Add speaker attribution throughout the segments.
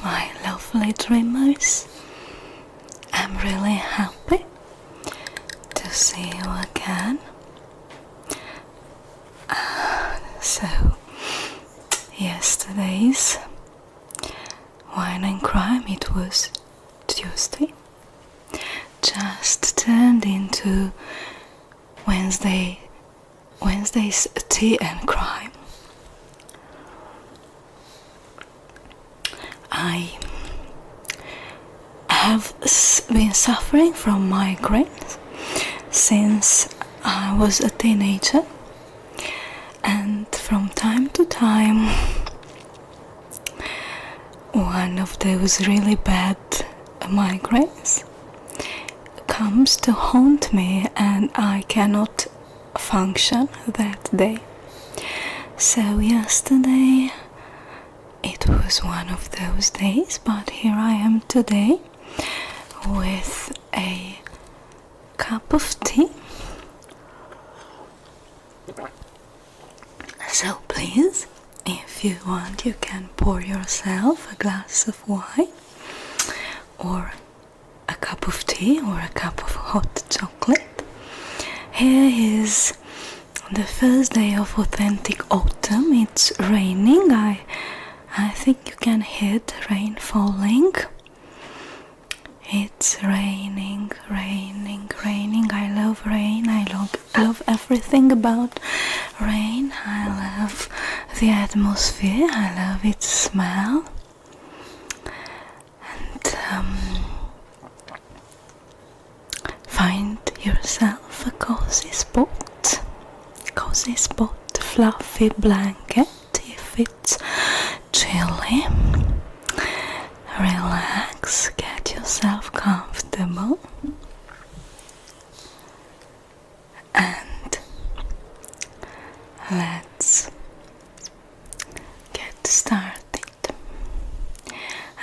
Speaker 1: my lovely dreamers. I'm really happy to see you again. So, yesterday's Wine and Crime, it was Tuesday, just turned into Wednesday's Tea and Crime. I have been suffering from migraines since I was a teenager, and from time to time one of those really bad migraines comes to haunt me and I cannot function that day. So yesterday it was one of those days, but here I am today with a cup of tea. So please, if you want, you can pour yourself a glass of wine or a cup of tea or a cup of hot chocolate. Here is the first day of authentic autumn. It's raining. I think you can hear the rain falling. It's raining, raining, raining. I love rain. I love everything about rain. I love the atmosphere. I love its smell. And find yourself a cozy spot, fluffy blanket if it's chilly. Relax, get yourself comfortable, and let's get started.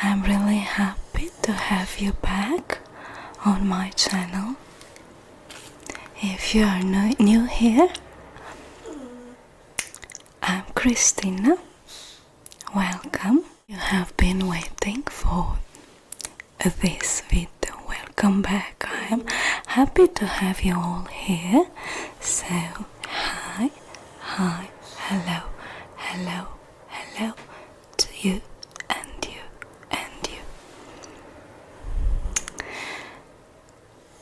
Speaker 1: I'm really happy to have you back on my channel. If you are new here, I'm Christina. Welcome. You have been waiting for this video. Welcome back. I am happy to have you all here. So, hi, hello, hello, hello to you and you and you.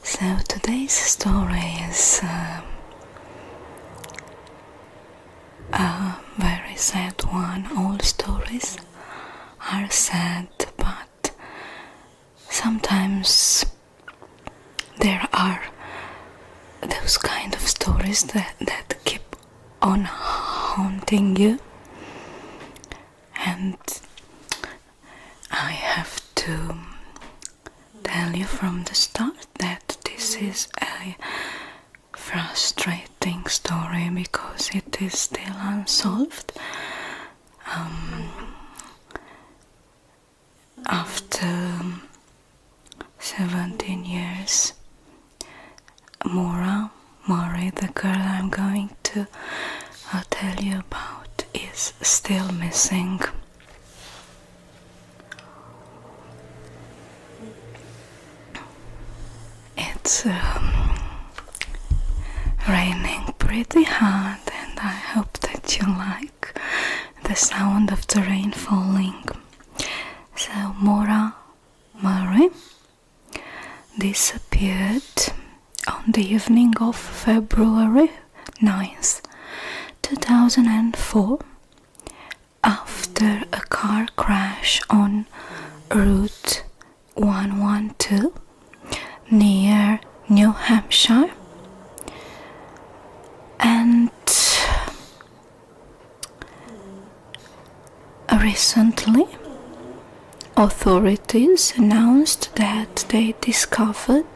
Speaker 1: So today's story is a very sad one. All stories are sad, but sometimes there are those kind of stories that keep on haunting you, and I have to tell you from the start that this is a frustrating story because it is still unsolved. After 17 years, Maura, the girl I'm going to tell you about, is still missing. It's raining pretty hard, and I hope that you like the sound of the rain falling. So Maura disappeared on the evening of February 9th, 2004 after a car crash on Route 112 near New Hampshire. And recently authorities announced that they discovered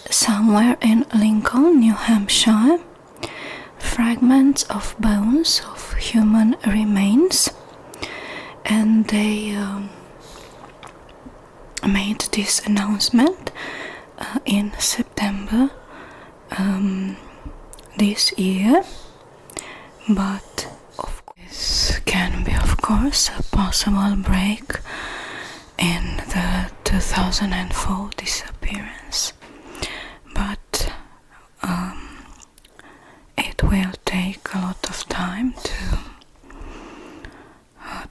Speaker 1: somewhere in Lincoln, New Hampshire, fragments of bones of human remains, and they made this announcement in September this year. But of course, can be, of course, a possible break in the 2004 disappearance, but it will take a lot of time to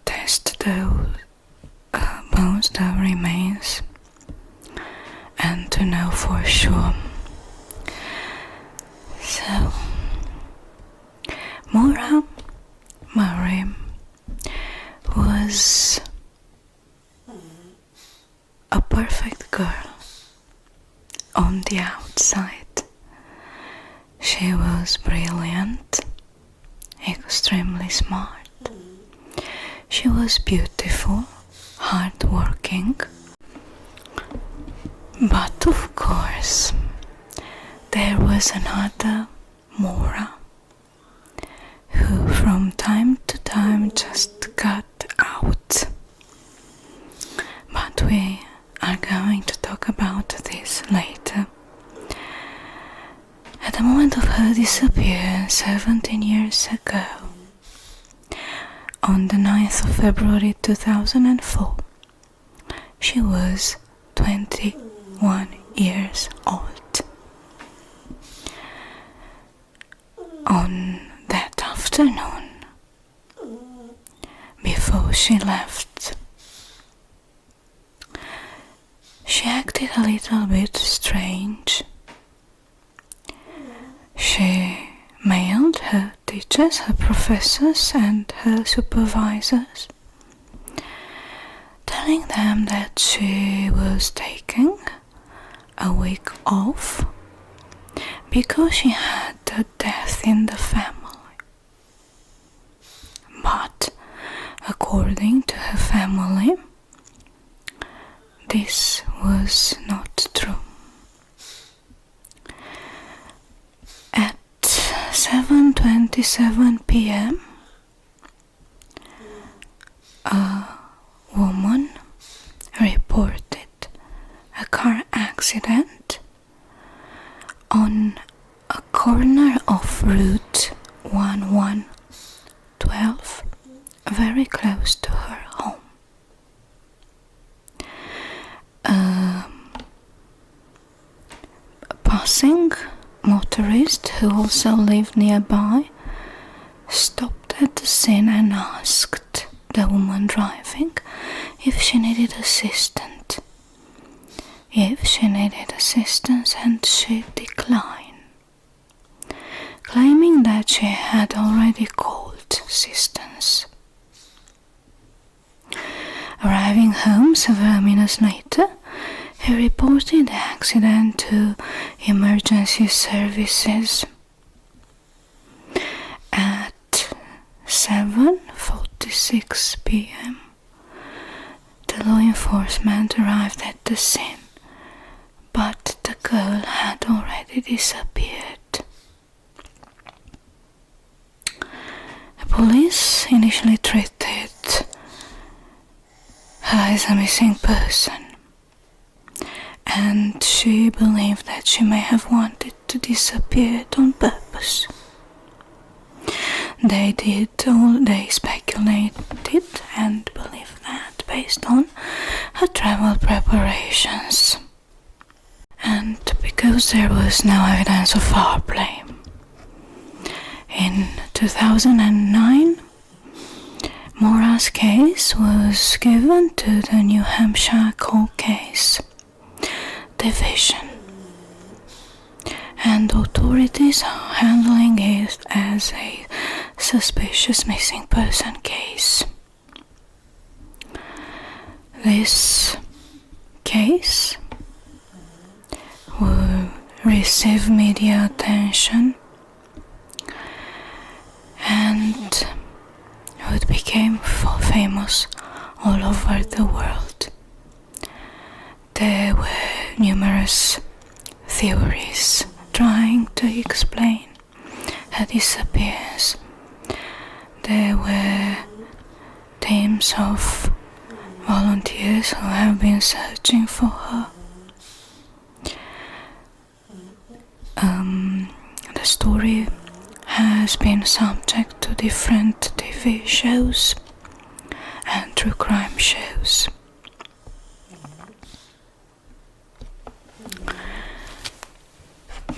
Speaker 1: test the bones, the remains, and to know for sure. So, Maura was a perfect girl on the outside. She was brilliant, extremely smart. She was beautiful, hardworking. But of course, there was another Maura who from time to time just got out. But we are going to talk about this later. At the moment of her disappearance 17 years ago, on the 9th of February 2004, she was 21 years old. On that afternoon, before she left, she acted a little bit strange. She mailed her teachers, her professors, and her supervisors, telling them that she was taking a week off because she had a death in the family. But according to her family, this was not true. At 7:27 p.m., a woman reported a car accident on a corner of Route 1112, very close to her home. A passing motorist who also lived nearby stopped at the scene and asked the woman driving if she needed assistance. And she declined, claiming that she had already called assistance. Arriving home several minutes later, he reported the accident to emergency services. At 7:46 p.m., the law enforcement arrived at the scene, but the girl had already disappeared. The police initially treated her as a missing person, and she believed that she may have wanted to disappear on purpose. They speculated and believed that based on her travel preparations, and because there was no evidence of foul play. In 2009, Maura's case was given to the New Hampshire Cold Case Division, and authorities are handling it as a suspicious missing person case. This case will receive media attention and it became famous all over the world. There were numerous theories trying to explain her disappearance. There were teams of volunteers who have been searching for her. The story has been subject to different TV TV shows and true crime shows.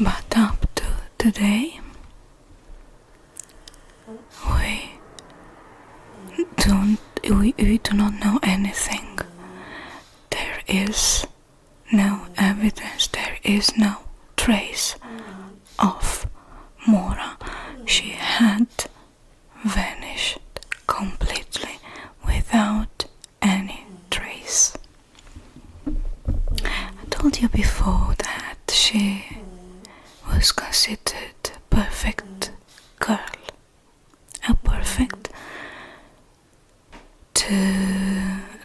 Speaker 1: But up to today, we do not know anything. There is no evidence, there is no trace of Maura. She had vanished completely without any trace. I told you before that she was considered a perfect girl, a perfect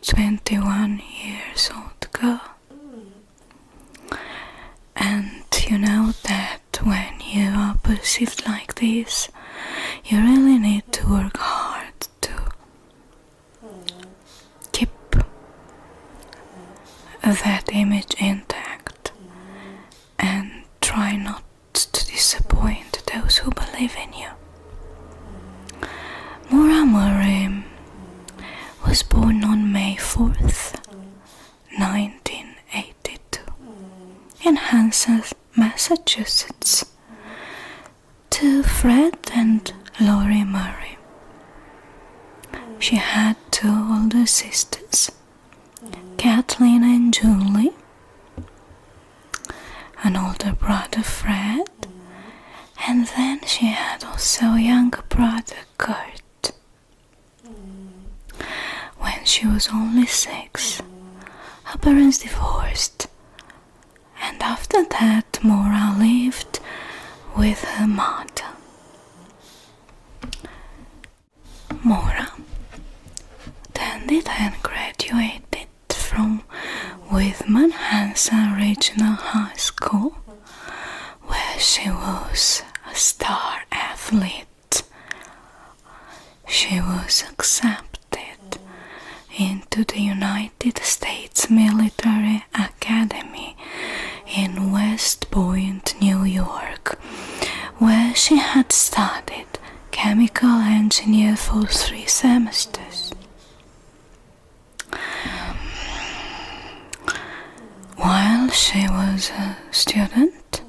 Speaker 1: 21 years old girl. And you know that when you are perceived like this, you really need to work hard to keep that image intact and try not to disappoint those who believe in you. Maura Murray was born on May 4th, 1982, in Hanson, Massachusetts, to Fred and Lori Murray. She had two older sisters, Kathleen and Julie, an older brother, Fred, and then she had also a younger brother, Kurt. When she was only 6, her parents divorced, and after that Maura lived with her mother. Maura attended and graduated from Whitman Hanson Regional High School, where she was a star athlete. She was accepted into the United States Military Academy in West Point, New York, where she had studied chemical engineer for 3 semesters. While she was a student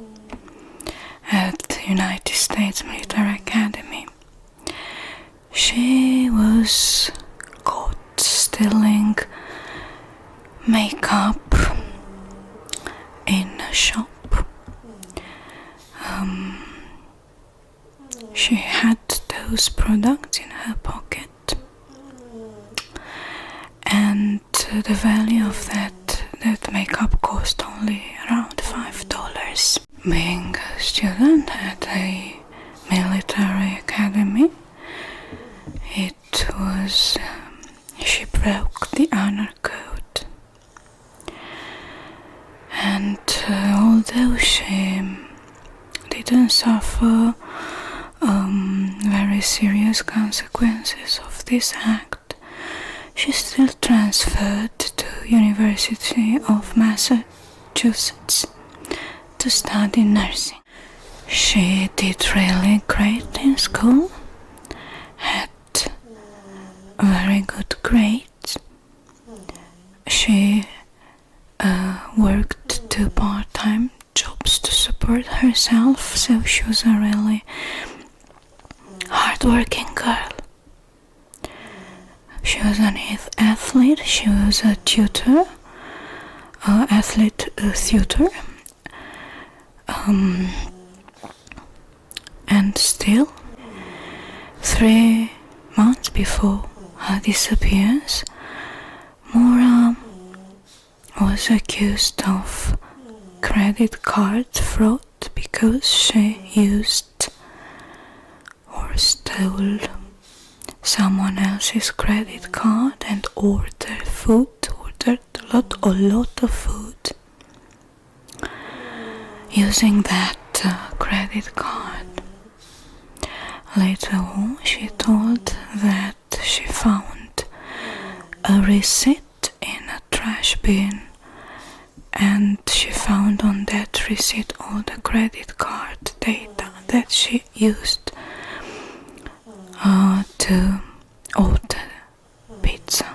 Speaker 1: at the United States Military Academy, she was caught stealing makeup in a shop. She had those products in her pocket, and the value of that makeup cost only around $5. Being a student at a military academy, she broke the honor code, and although she didn't suffer very serious consequences of this act, she still transferred to University of Massachusetts to study nursing. She did really great in school, had very good grades. She worked 2 part-time jobs to support herself, so she was a really hard-working girl. She was an athlete, she was a tutor, athlete tutor, and still 3 months before her disappearance, Maura was accused of credit card fraud because she used or stole someone else's credit card and ordered a lot of food using that credit card. Later on, she told that she found a receipt in a trash bin, and she found on that receipt all the credit card data that she used to ordered pizza.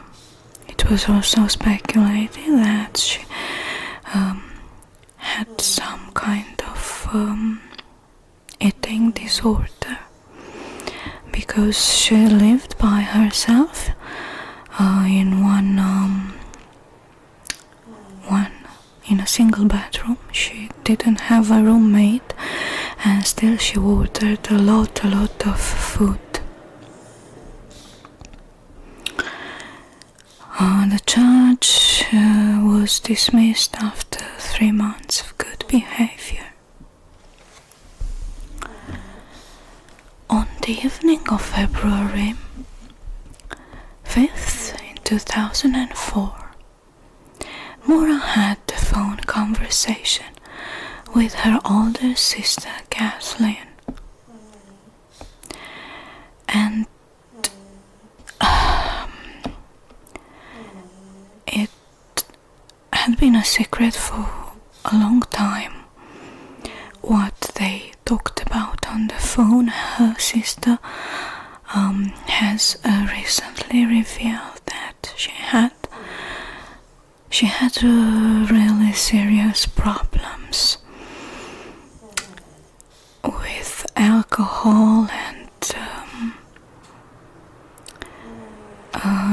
Speaker 1: It was also speculated that she had some kind of eating disorder, because she lived by herself in one in a single bedroom. She didn't have a roommate, and still she ordered a lot of food. The charge was dismissed after 3 months of good behavior. On the evening of February 5th in 2004, Maura had a phone conversation with her older sister Kathleen, and it had been a secret for a long time what they talked about on the phone. Her sister has recently revealed that she had really serious problems with alcohol, and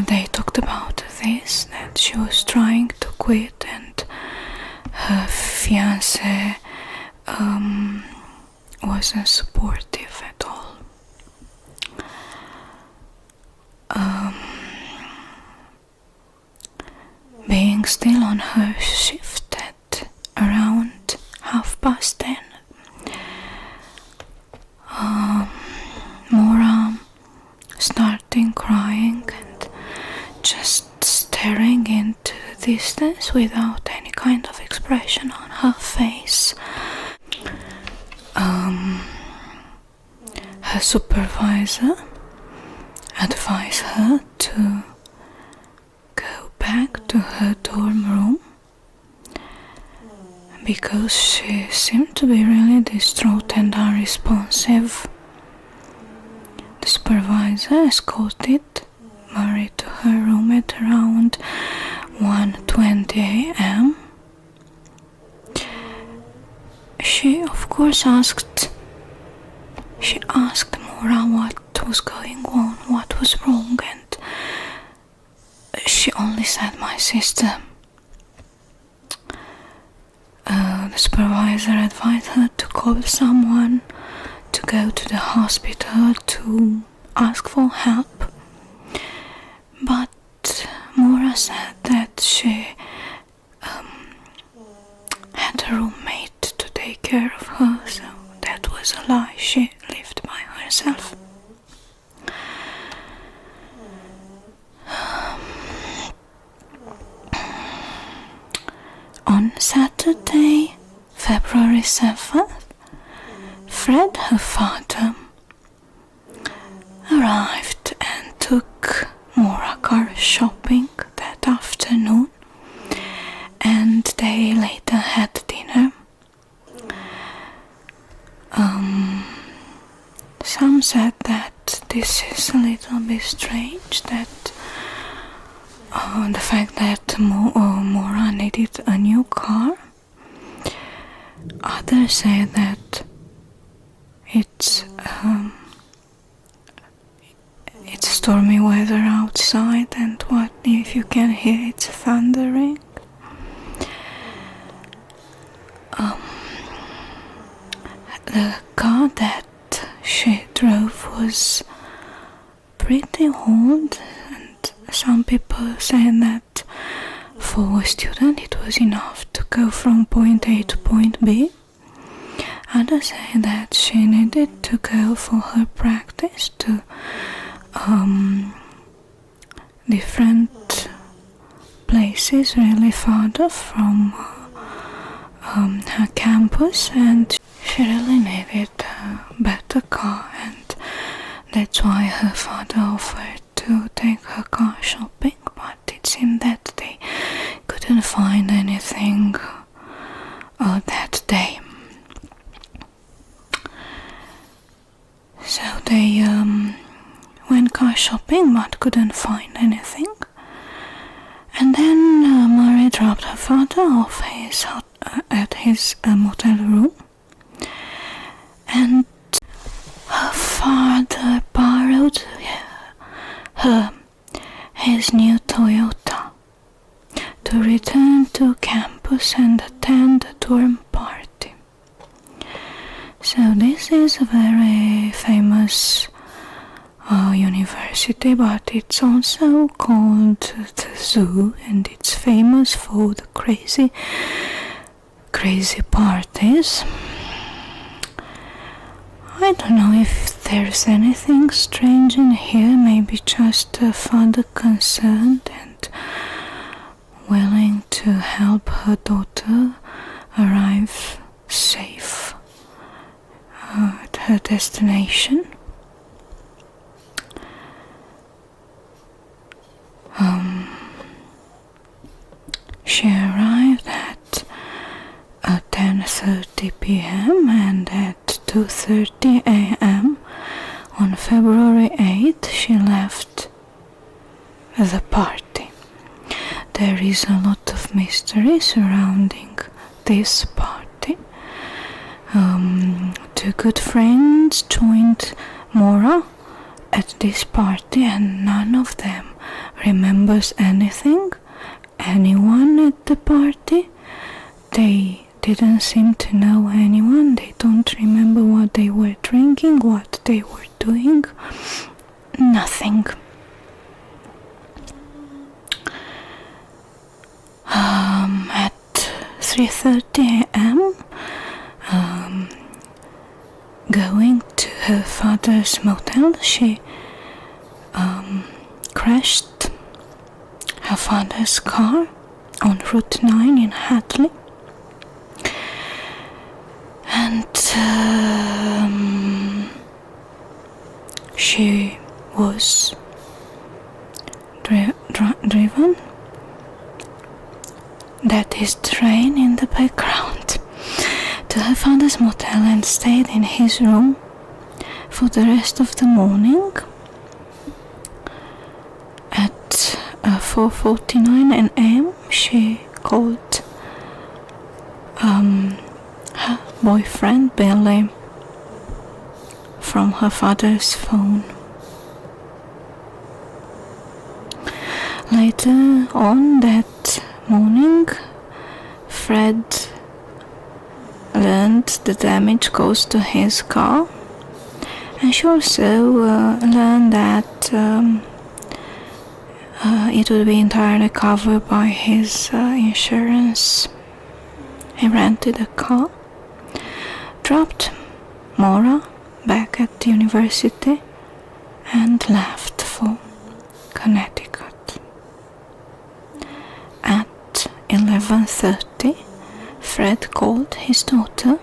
Speaker 1: they talked about this, that she was trying to quit, and her fiancé wasn't supportive at all. Being still on her shift at around 10:30, Maura starting crying and just staring into the distance without any kind of expression on her face. Her supervisor advised her to go back to her dorm room because she seemed to be really distraught and unresponsive. The supervisor escorted Maura to her room at around 1:20 a.m. She of course asked Maura what was going on, what was wrong, and she only said, "My sister." The supervisor advised her to call someone, to go to the hospital, to ask for help. But Maura said that she had a roommate to take care of her, so that was a lie. She lived by herself. On Saturday, February 7th, Fred, her father, arrived and took Maura car shopping that afternoon, and they later had dinner. Some said that this is a little bit strange, that the fact that Maura needed a new car. Others say that it's stormy weather outside, and what if you can hear it's thundering. The car that she drove was pretty old, and some people say that for a student it was enough to go from point A to point B. Others say that she needed to go for her practice to different places really farther from her campus, and she really needed a better car, and that's why her father offered to take her car shopping, but it seemed that they couldn't find anything that day. So they went car shopping but father at his motel room, and her father borrowed his new Toyota to return to campus and attend a dorm party. So this is a very famous university, but it's also called the zoo, and it's famous for the crazy parties. I don't know if there's anything strange in here, maybe just a father concerned and willing to help her daughter arrive safe at her destination. She arrived at 10:30 p.m. and at 2:30 a.m. on February 8th she left the party. There is a lot of mystery surrounding this party. Two good friends joined Maura at this party, and none of them remembers anyone at the party. They didn't seem to know anyone. They don't remember what they were drinking, what they were doing. Nothing. At 3:30 a.m., going to her father's motel, she crashed her father's car on Route 9 in Hatley, and she was driven. That is the rain in the background, to her father's motel and stayed in his room for the rest of the morning. At 4:49 a.m. she called her boyfriend Billy from her father's phone. Later on that morning, Fred learned the damage caused to his car, and she also learned that it would be entirely covered by his insurance. He rented a car, dropped Maura back at the university, and left for Connecticut. At 11:30, Fred called his daughter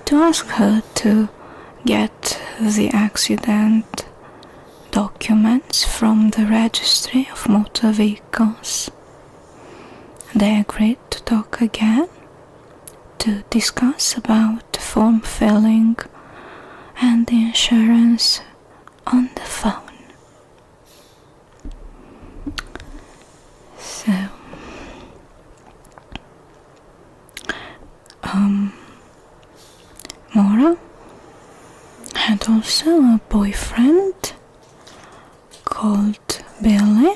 Speaker 1: to ask her to get the accident documents from the registry of motor vehicles. They agreed to talk again to discuss about the form filling and the insurance on the phone. So Maura had also a boyfriend called Billy,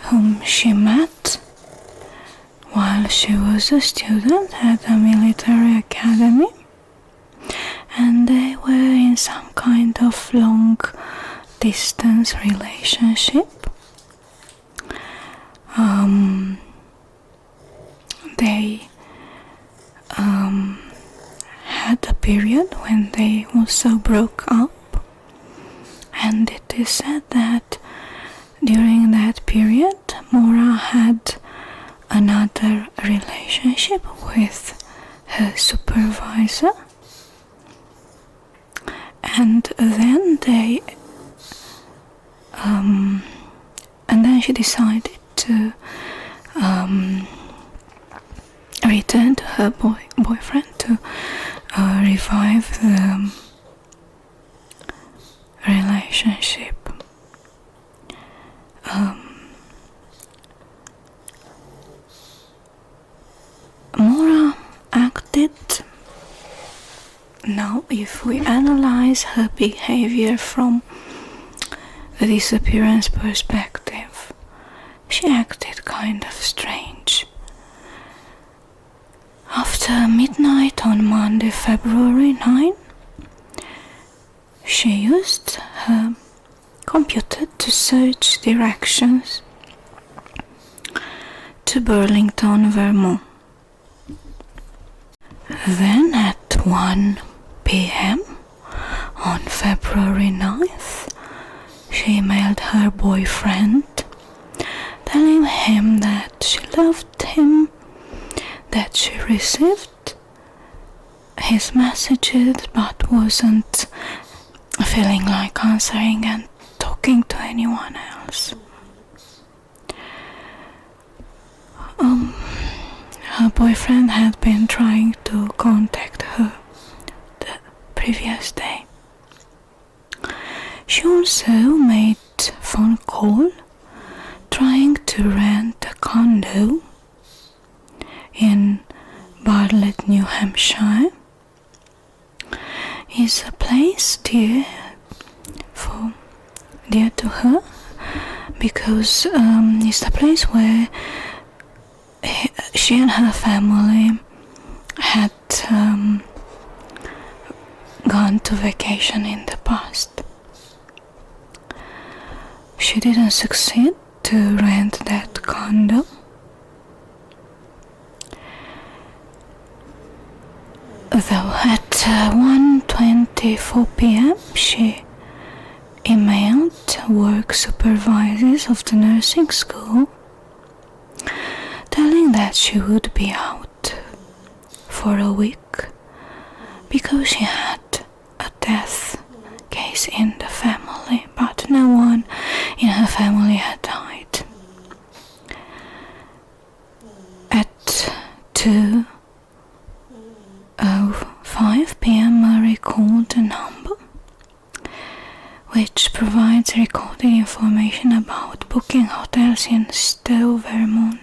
Speaker 1: whom she met while she was a student at a military academy, and they were in some kind of long distance relationship. They had a period when they also broke up, and it is said that during that period Maura had another relationship with her supervisor, and then she decided to return to her boyfriend to revive the relationship. acted. Now, if we analyze her behavior from the disappearance perspective, she acted kind of strange. After midnight on Monday, February 9, she used her computer to search directions to Burlington, Vermont. Then at 1 p.m. on February 9th, she emailed her boyfriend telling him that she loved him, that she received his messages but wasn't feeling like answering and talking to anyone else. Her boyfriend had been trying to contact her the previous day. She also made a phone call trying to rent a condo in Bartlett, New Hampshire. It's a place dear to her because it's a place where she and her family had gone to vacation in the past. She didn't succeed to rent that condo. Though at 1:24 p.m. she emailed work supervisors of the nursing school telling that she would be out for a week because she had a death case in the family, but no one in her family had died. At 2:05 p.m. Murray called the number, which provides recorded information about booking hotels in Stowe, Vermont.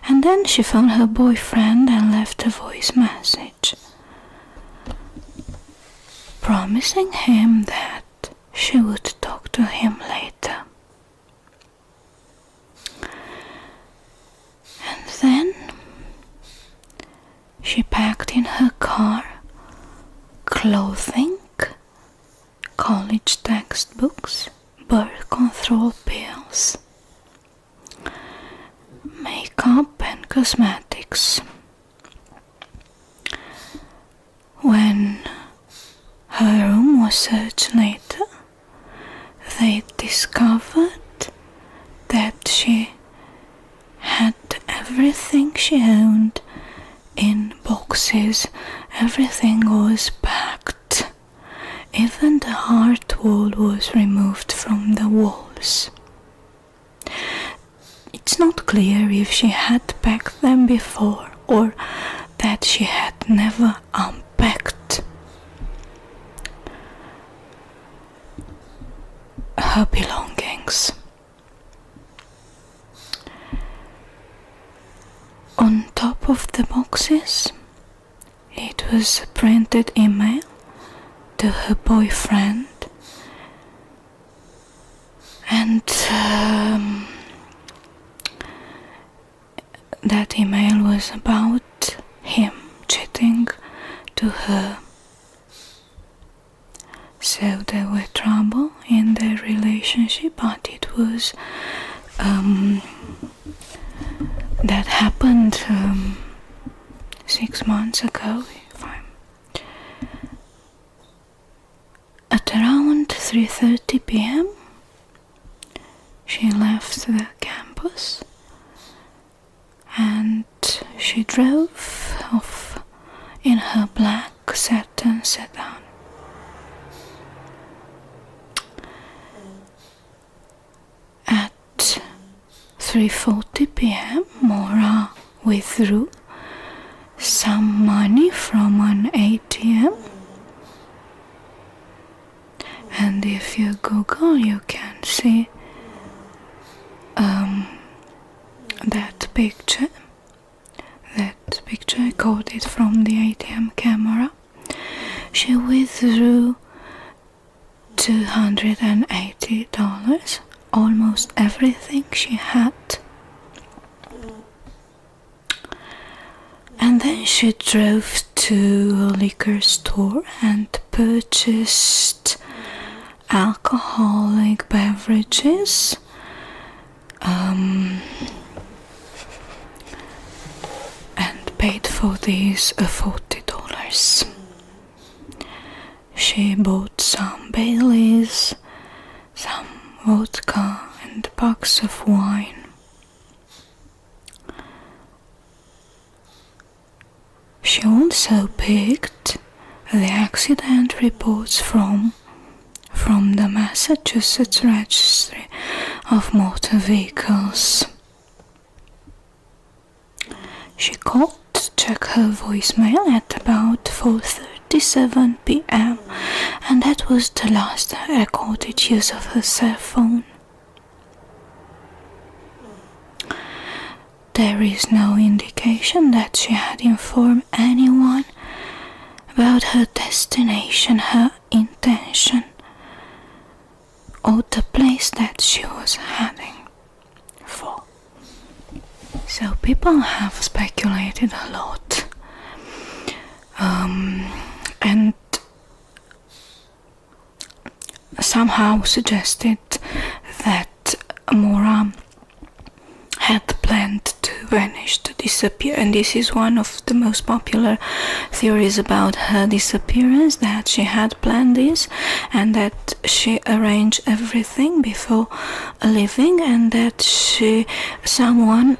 Speaker 1: And then she found her boyfriend and left a voice message, promising him that she would talk to him later. And then she packed in her car clothing, college textbooks, birth control pills, makeup and cosmetics. When her room was searched later, they discovered that she had everything she owned in boxes. Everything was packed. Even the art wall was removed from the walls. It's not clear if she had packed them before or that she had never unpacked her belongings. On top of the boxes, it was a printed email to her boyfriend, and that email was about him cheating to her. So there were trouble in their relationship, but it was that happened 6 months ago. At around 3:30 p.m. she left the campus and she drove off in her black satin sedan. At 3:40 p.m. Maura withdrew some money from an ATM, and if you Google you can see that picture recorded from the ATM camera. She withdrew $280, almost everything she had. And then she drove to a liquor store and purchased alcoholic beverages, and paid for these $40. She bought some Baileys, some vodka and a box of wine. She also picked the accident reports from the Massachusetts Registry of Motor Vehicles. She called to check her voicemail at about 4:37 p.m. and that was the last recorded use of her cell phone. There is no indication that she had informed anyone about her destination, her intention, or the place that she was heading for. So people have speculated a lot, and somehow suggested that Maura had planned to vanish, to disappear, and this is one of the most popular theories about her disappearance, that she had planned this and that she arranged everything before leaving, and that somewhere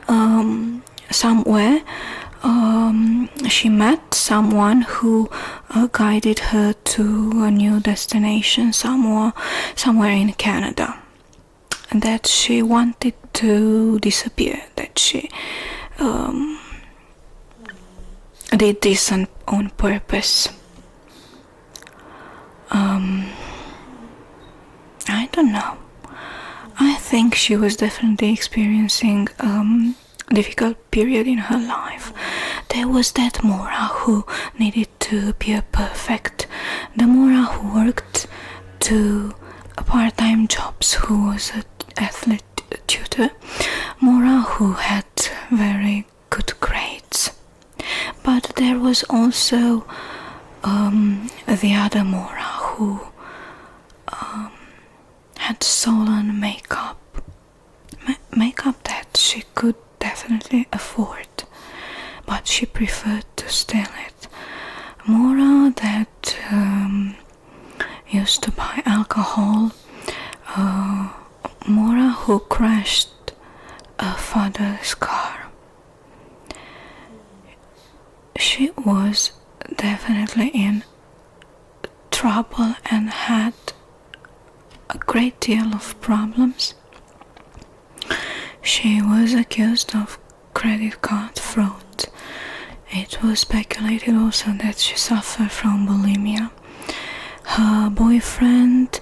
Speaker 1: she met someone who guided her to a new destination somewhere in Canada, and that she wanted to disappear, that she did this on purpose. I don't know. I think she was definitely experiencing difficult period in her life. There was that Maura who needed to appear perfect, the Maura who worked two part-time jobs, who was an athlete tutor, Maura who had very good grades. But there was also the other Maura who had stolen makeup that she could definitely afford, but she preferred to steal it. Maura that used to buy alcohol, Maura who crashed her father's car. She was definitely in trouble and had a great deal of problems. She was accused of credit card fraud. It was speculated also that she suffered from bulimia. Her boyfriend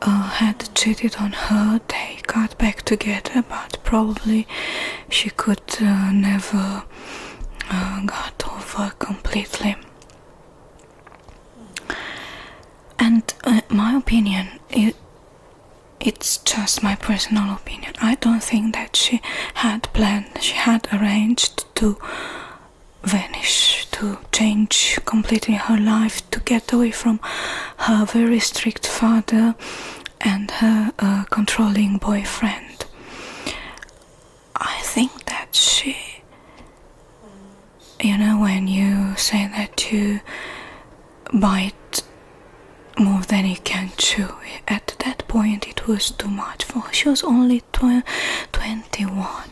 Speaker 1: had cheated on her. They got back together, but probably she could never got over completely. And my opinion, it's just my personal opinion. I don't think that she had planned, she had arranged to vanish, to change completely her life, to get away from her very strict father and her controlling boyfriend. I think that she, when you say that you bite more than you can chew, at that point it was too much for her. She was only 21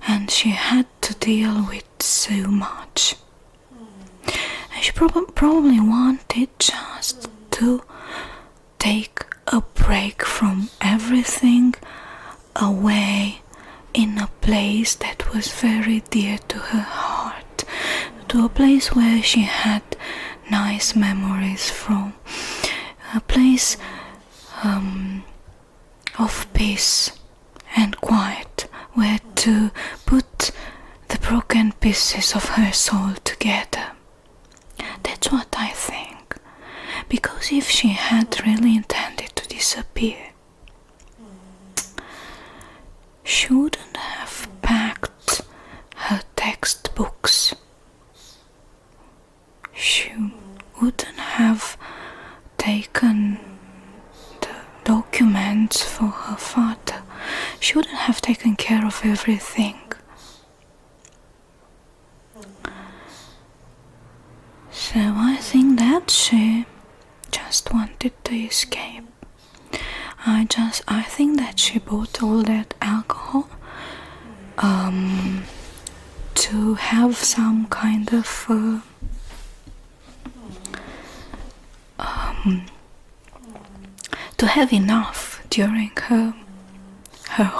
Speaker 1: and she had to deal with so much, and she probably wanted just to take a break from everything, away in a place that was very dear to her heart, to a place where she had nice memories from, a place of peace and quiet, where to put the broken pieces of her soul together. That's what I think. Because if she had really intended to disappear, she wouldn't have packed her textbooks. She wouldn't have taken the documents for her father. She wouldn't have taken care of everything. So I think that she just wanted to escape. I think that she bought all that alcohol to have some kind of to have enough during her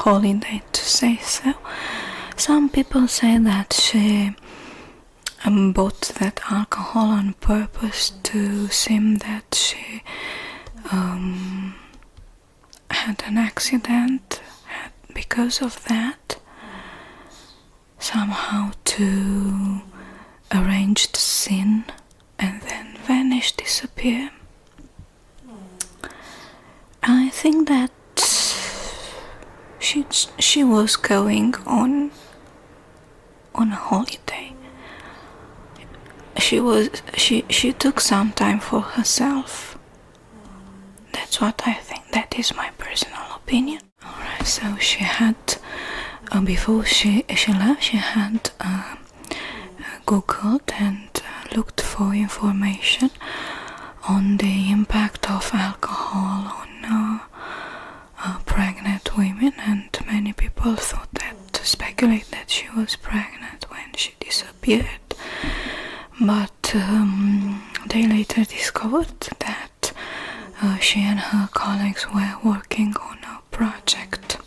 Speaker 1: holiday, to say so. Some people say that she bought that alcohol on purpose to seem that she had an accident because of that, somehow to arrange the scene and then vanish, disappear. I think that she was going on a holiday. She took some time for herself. That's what I think. That is my personal opinion. Alright, so she had before she left, she had googled and looked for information on the impact of alcohol on pregnant women, and many people speculate that she was pregnant when she disappeared. But they later discovered that she and her colleagues were working on a project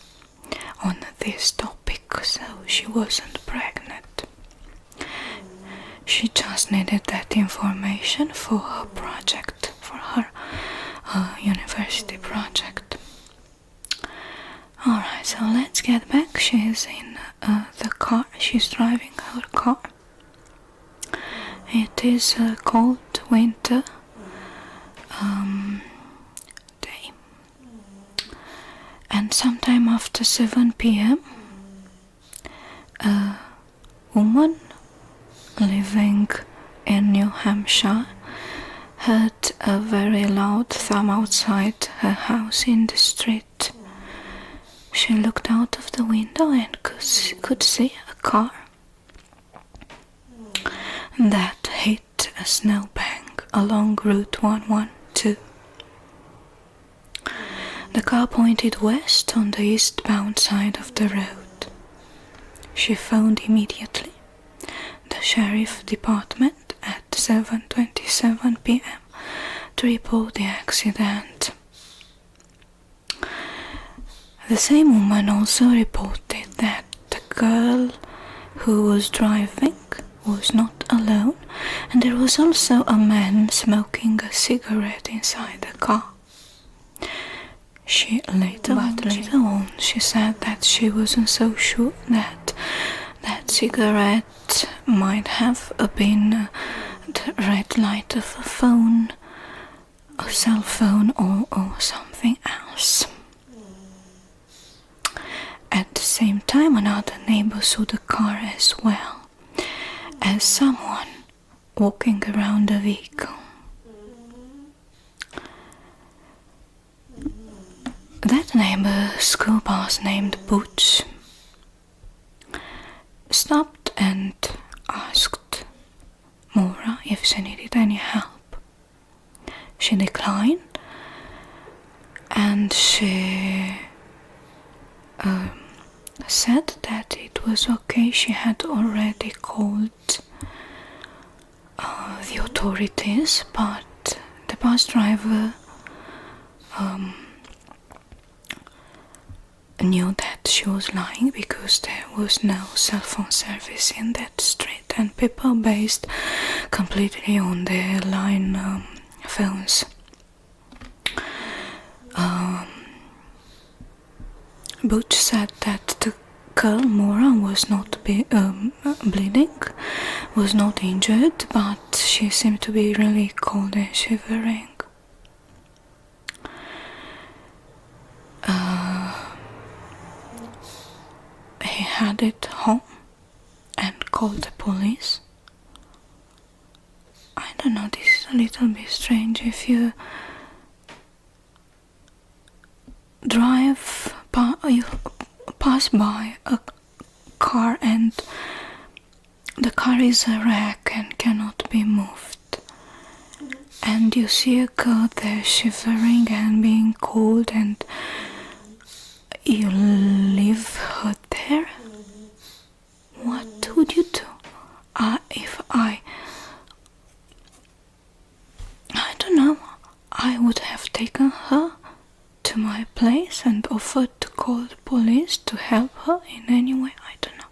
Speaker 1: on this topic, so she wasn't pregnant. She just needed that information for her project, for her university project. Alright, so let's get back. She's in the car. She's driving her car. It is a cold winter day, and sometime after 7 p.m. a woman living in New Hampshire heard a very loud thump outside her house in the street. She looked out of the window and could see a car that hit a snowbank along Route 112. The car pointed west on the eastbound side of the road. She phoned immediately the sheriff department at 7:27 p.m. to report the accident. The same woman also reported that the girl who was driving was not alone, and there was also a man smoking a cigarette inside the car. Later on, she said that she wasn't so sure that that cigarette might have been the red light of a phone, a cell phone, or something else. At the same time, another neighbor saw the car as well as someone walking around the vehicle. That neighbor, school bus named Butch, stopped and asked Maura if she needed any help. She declined, and she said that it was okay. She had already called the authorities, but the bus driver knew that she was lying because there was no cell phone service in that street, and people based completely on their line phones. Butch said that the girl, Maura, was not bleeding, was not injured, but she seemed to be really cold and shivering. He headed home and called the police. I don't know, this is a little bit strange. If you you pass by a car and the car is a wreck and cannot be moved, and you see a girl there shivering and being cold, and you leave her there, what would you do? If I don't know, I would have taken her to my place and offered to call the police to help her in any way. I don't know.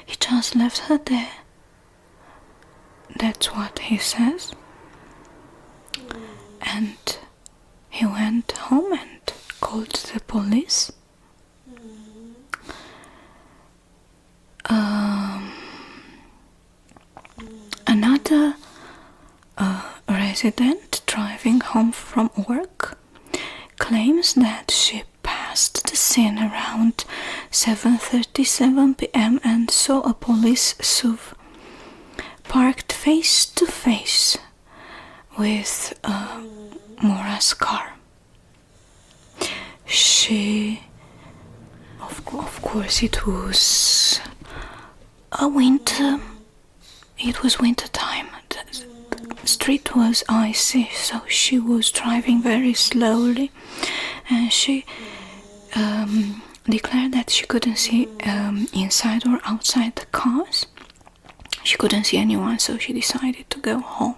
Speaker 1: He just left her there. That's what he says. And he went home and called the police. Another resident driving home from work claims that she passed the scene around 7:37 p.m. and saw a police SUV parked face to face with Maura's car. Of course, it was winter time. The street was icy, so she was driving very slowly, and she declared that she couldn't see inside or outside the cars. She couldn't see anyone, so she decided to go home.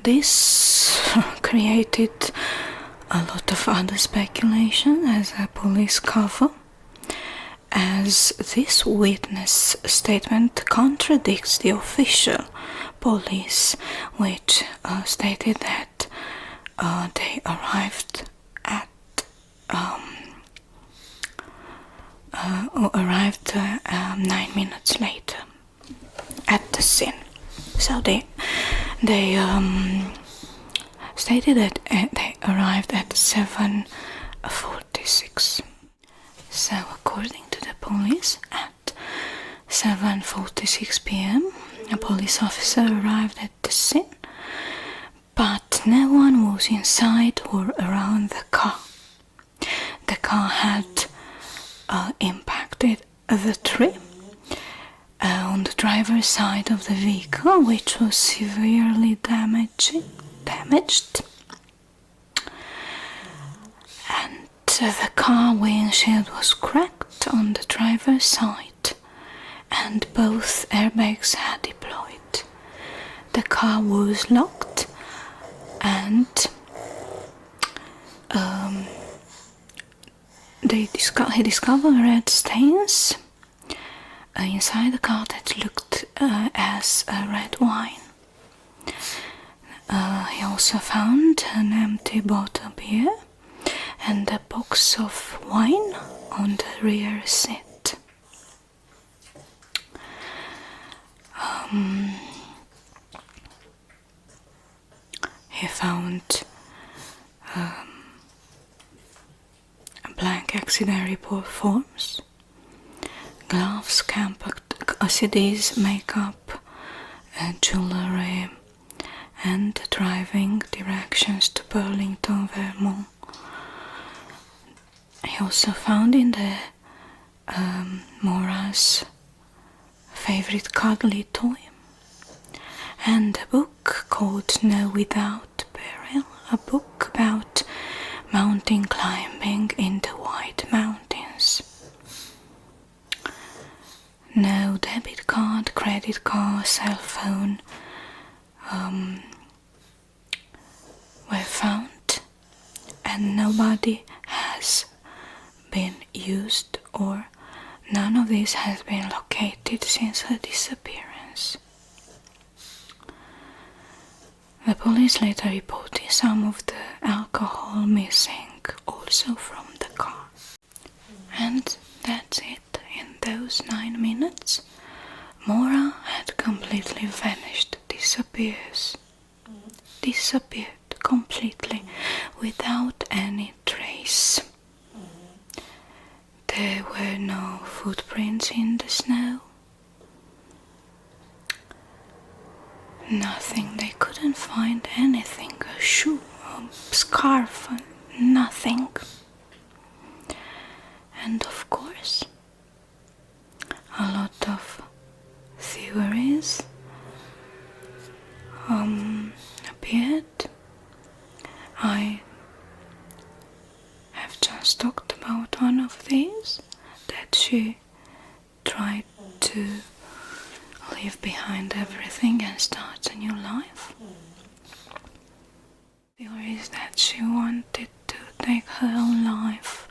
Speaker 1: This created a lot of other speculation as a police cover, as this witness statement contradicts the official police, which stated that they arrived at 9 minutes later at the scene. So they stated that they arrived at 7:46. So according to the police, at 7:46 p.m. a police officer arrived at the scene, but no one was inside or around the car. The car had impacted the tree on the driver's side of the vehicle, which was severely damaged, and the car windshield was cracked on the driver's side, and both airbags had deployed. The car was locked, and he discovered red stains inside the car that looked as red wine. He also found an empty bottle of beer and a box of wine on the rear seat. He found blank accident report forms, gloves, compact CDs, makeup, jewelry, and driving directions to Burlington, Vermont. He also found in the Maura's favorite cuddly toy and a book called No Without Peril, a book about mountain climbing in the White Mountains. No debit card, credit card, cell phone were found, and nobody has been used, or none of this has been located since her disappearance. The police later reported some of the alcohol missing also from the car. And disappeared completely without any trace. There were no footprints in the snow. Nothing, they couldn't find anything, a shoe, a scarf, nothing. And of course, a lot of theories appeared. I have just talked about one of these, that she tried to leave behind everything and start a new life. The theory is that she wanted to take her own life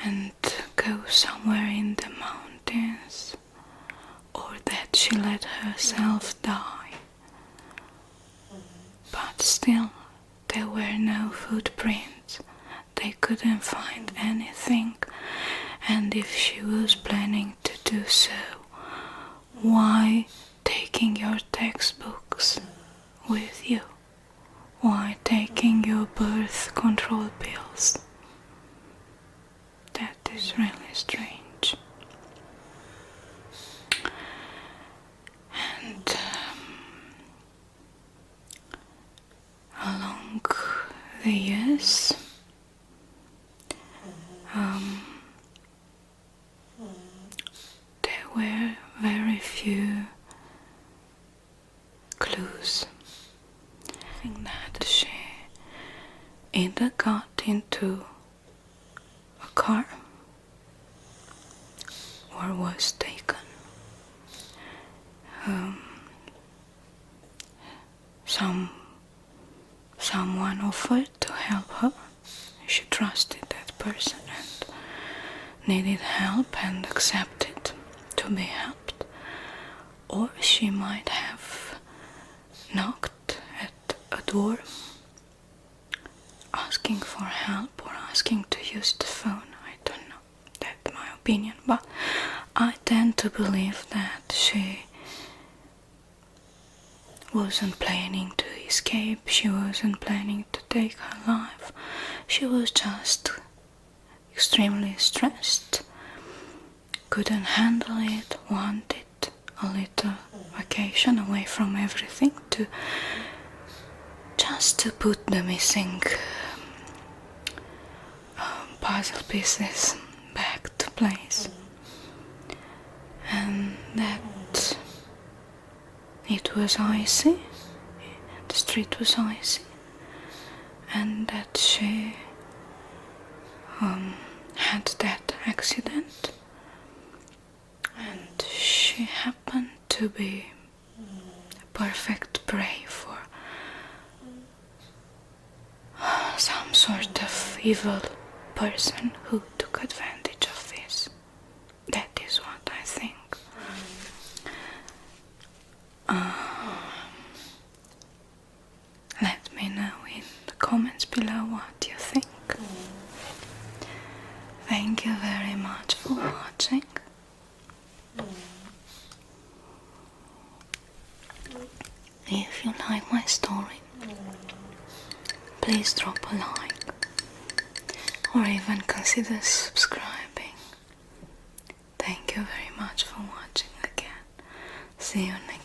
Speaker 1: and go somewhere in the mountains, or that she let herself die. But still, there were no footprints. They couldn't find anything, and if she was planning to do so, why taking your textbooks with you? Why taking your birth control pills? That is really strange. And along the years, there were very few clues. I think that she either got into a car or was taken. Someone offered to help her. She trusted that person and needed help and accepted to be helped. Or she might have knocked at a door asking for help or asking to use the phone. I don't know. That's my opinion. But I tend to believe that she wasn't planning to escape. She wasn't planning to take her life. She was just extremely stressed, couldn't handle it, wanted a little vacation away from everything, just to put the missing puzzle pieces back to place. And that it was icy, the street was icy, and that she had that accident, and she happened to be a perfect prey for some sort of evil person who took advantage of this. That is what I think. Let me know in the comments below what you think. Thank you very much for watching. If you like my story, please drop a like or even consider subscribing. Thank you very much for watching again. See you next time.